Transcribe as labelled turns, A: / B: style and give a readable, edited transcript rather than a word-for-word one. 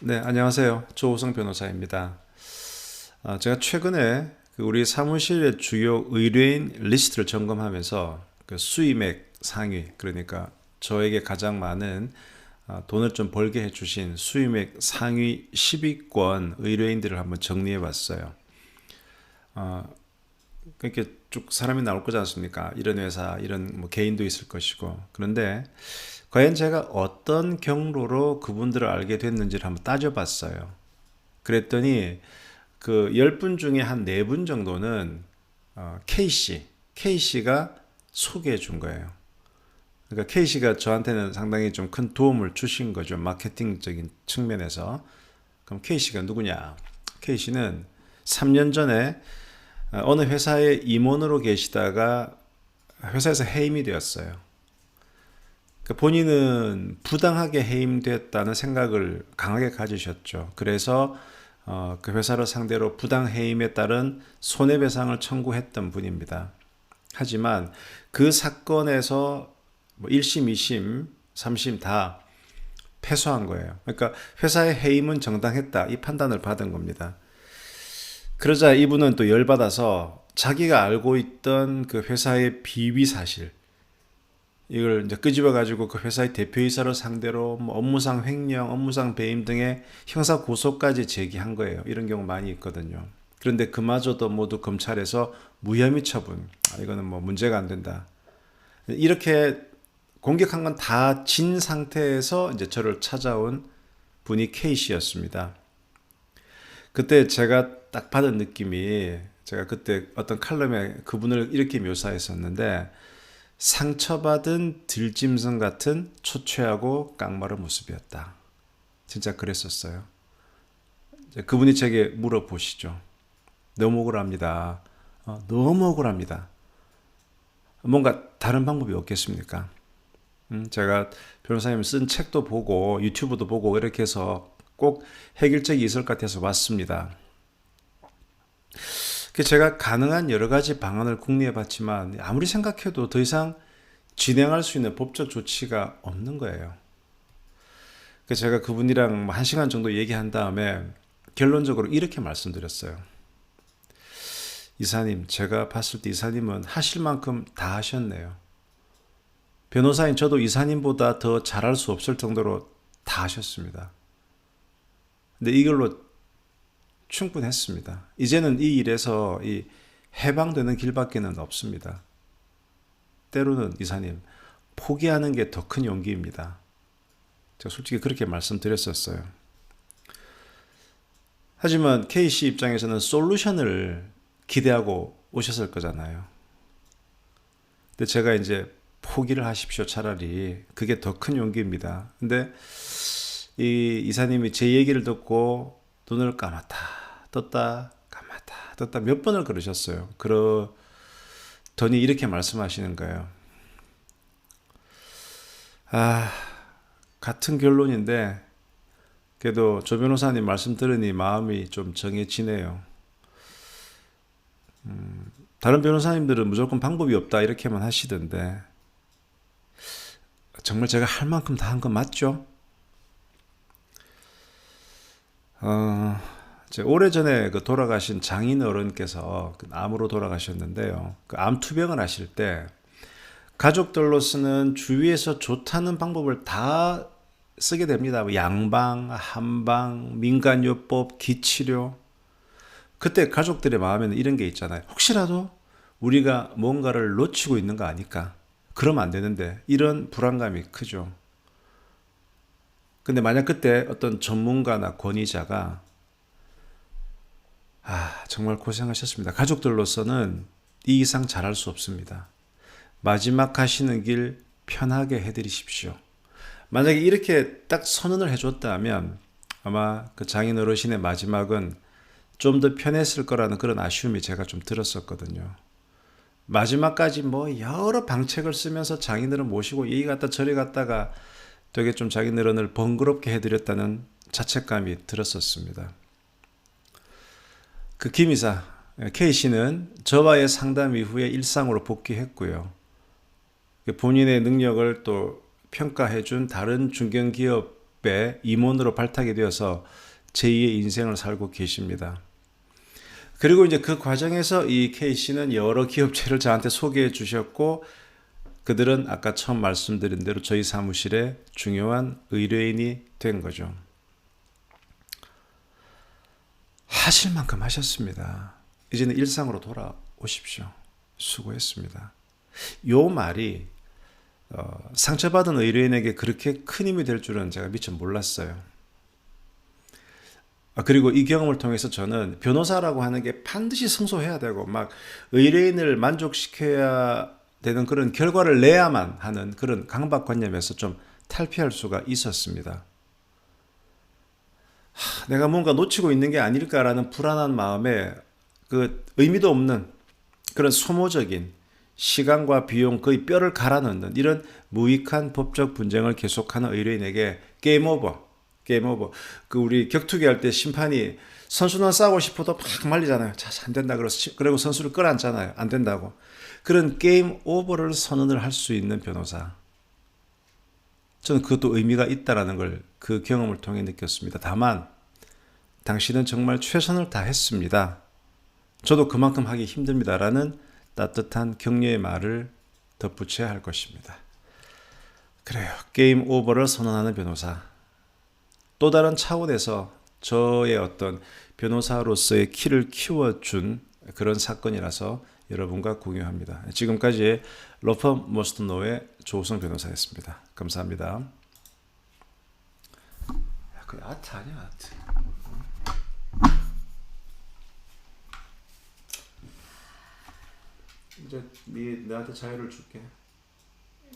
A: 네, 안녕하세요. 조우성 변호사입니다. 제가 최근에 우리 사무실의 주요 의뢰인 리스트를 점검하면서 그 수임액 상위, 그러니까 저에게 가장 많은 돈을 좀 벌게 해주신 수임액 상위 10위권 의뢰인들을 한번 정리해 봤어요. 그렇게 쭉 사람이 나올 거지 않습니까? 이런 회사, 이런 뭐 개인도 있을 것이고. 그런데 과연 제가 어떤 경로로 그분들을 알게 됐는지를 한번 따져봤어요. 그랬더니 그 10분 중에 한 4분 정도는 K씨가 소개해 준 거예요. 그러니까 K씨가 저한테는 상당히 좀 큰 도움을 주신 거죠. 마케팅적인 측면에서. 그럼 K씨가 누구냐? K씨는 3년 전에 어느 회사에 임원으로 계시다가 회사에서 해임이 되었어요. 그러니까 본인은 부당하게 해임됐다는 생각을 강하게 가지셨죠. 그래서 그 회사를 상대로 부당 해임에 따른 손해배상을 청구했던 분입니다. 하지만 그 사건에서 뭐 1심, 2심, 3심 다 패소한 거예요. 그러니까 회사의 해임은 정당했다 이 판단을 받은 겁니다. 그러자 이분은 또 열받아서 자기가 알고 있던 그 회사의 비위 사실 이걸 이제 끄집어 가지고 그 회사의 대표이사를 상대로 뭐 업무상 횡령, 업무상 배임 등의 형사 고소까지 제기한 거예요. 이런 경우 많이 있거든요. 그런데 그마저도 모두 검찰에서 무혐의 처분. 이거는 뭐 문제가 안 된다. 이렇게 공격한 건 다 진 상태에서 이제 저를 찾아온 분이 K 씨였습니다. 그때 제가 딱 받은 느낌이 제가 그때 어떤 칼럼에 그분을 이렇게 묘사했었는데 상처받은 들짐승 같은 초췌하고 깡마른 모습이었다. 진짜 그랬었어요. 그분이 제게 물어보시죠. 너무 억울합니다. 너무 억울합니다. 뭔가 다른 방법이 없겠습니까? 제가 변호사님 쓴 책도 보고 유튜브도 보고 이렇게 해서 꼭 해결책이 있을 것 같아서 왔습니다. 제가 가능한 여러 가지 방안을 궁리해 봤지만 아무리 생각해도 더 이상 진행할 수 있는 법적 조치가 없는 거예요. 제가 그분이랑 1시간 정도 얘기한 다음에 결론적으로 이렇게 말씀드렸어요. 이사님, 제가 봤을 때 이사님은 하실 만큼 다 하셨네요. 변호사인 저도 이사님보다 더 잘할 수 없을 정도로 다 하셨습니다. 근데 이걸로 충분했습니다. 이제는 이 일에서 해방되는 길밖에는 없습니다. 때로는 이사님, 포기하는 게 더 큰 용기입니다. 제가 솔직히 그렇게 말씀드렸었어요. 하지만 K씨 입장에서는 솔루션을 기대하고 오셨을 거잖아요. 근데 제가 이제 포기를 하십시오. 차라리 그게 더 큰 용기입니다. 근데 이 이사님이 제 얘기를 듣고 눈을 감았다 떴다 감았다 떴다 몇 번을 그러셨어요. 그러더니 이렇게 말씀하시는 거예요. 같은 결론인데 그래도 조 변호사님 말씀 들으니 마음이 좀 정해지네요. 다른 변호사님들은 무조건 방법이 없다 이렇게만 하시던데 정말 제가 할 만큼 다 한 건 맞죠? 오래전에 그 돌아가신 장인 어른께서 암으로 돌아가셨는데요. 그 암 투병을 하실 때 가족들로서는 주위에서 좋다는 방법을 다 쓰게 됩니다. 뭐 양방, 한방, 민간요법, 기치료. 그때 가족들의 마음에는 이런 게 있잖아요. 혹시라도 우리가 뭔가를 놓치고 있는 거 아닐까? 그러면 안 되는데 이런 불안감이 크죠. 근데 만약 그때 어떤 전문가나 권위자가 정말 고생하셨습니다. 가족들로서는 이 이상 잘할 수 없습니다. 마지막 가시는 길 편하게 해드리십시오. 만약에 이렇게 딱 선언을 해줬다면 아마 그 장인 어르신의 마지막은 좀 더 편했을 거라는 그런 아쉬움이 제가 좀 들었었거든요. 마지막까지 뭐 여러 방책을 쓰면서 장인어른 모시고 이리 갔다 저리 갔다가 되게 좀 장인어른을 번거롭게 해드렸다는 자책감이 들었었습니다. 그 김이사 K씨는 저와의 상담 이후에 일상으로 복귀했고요. 본인의 능력을 또 평가해준 다른 중견기업 기업의 임원으로 발탁이 되어서 제2의 인생을 살고 계십니다. 그리고 이제 그 과정에서 이 K씨는 여러 기업체를 저한테 소개해 주셨고, 그들은 아까 처음 말씀드린 대로 저희 사무실의 중요한 의뢰인이 된 거죠. 하실 만큼 하셨습니다. 이제는 일상으로 돌아오십시오. 수고했습니다. 요 말이 상처받은 의뢰인에게 그렇게 큰 힘이 될 줄은 제가 미처 몰랐어요. 그리고 이 경험을 통해서 저는 변호사라고 하는 게 반드시 승소해야 되고 막 의뢰인을 만족시켜야 되는 그런 결과를 내야만 하는 그런 강박관념에서 좀 탈피할 수가 있었습니다. 내가 뭔가 놓치고 있는 게 아닐까라는 불안한 마음에 그 의미도 없는 그런 소모적인 시간과 비용 거의 뼈를 갈아 넣는 이런 무익한 법적 분쟁을 계속하는 의뢰인에게 게임 오버. 그 우리 격투기 할 때 심판이 선수는 싸우고 싶어도 막 말리잖아요. 자, 안 된다 그러고 선수를 끌어안잖아요. 안 된다고. 그런 게임 오버를 선언을 할 수 있는 변호사. 저는 그것도 의미가 있다라는 걸 그 경험을 통해 느꼈습니다. 다만 당신은 정말 최선을 다했습니다. 저도 그만큼 하기 힘듭니다라는 따뜻한 격려의 말을 덧붙여야 할 것입니다. 그래요. 게임 오버를 선언하는 변호사. 또 다른 차원에서 저의 어떤 변호사로서의 키를 키워준 그런 사건이라서 여러분과 공유합니다. 지금까지 로펌 머스트 노의 조우성 변호사였습니다. 감사합니다. 그 아트 아니야, 아트. 이제 너한테 자유를 줄게.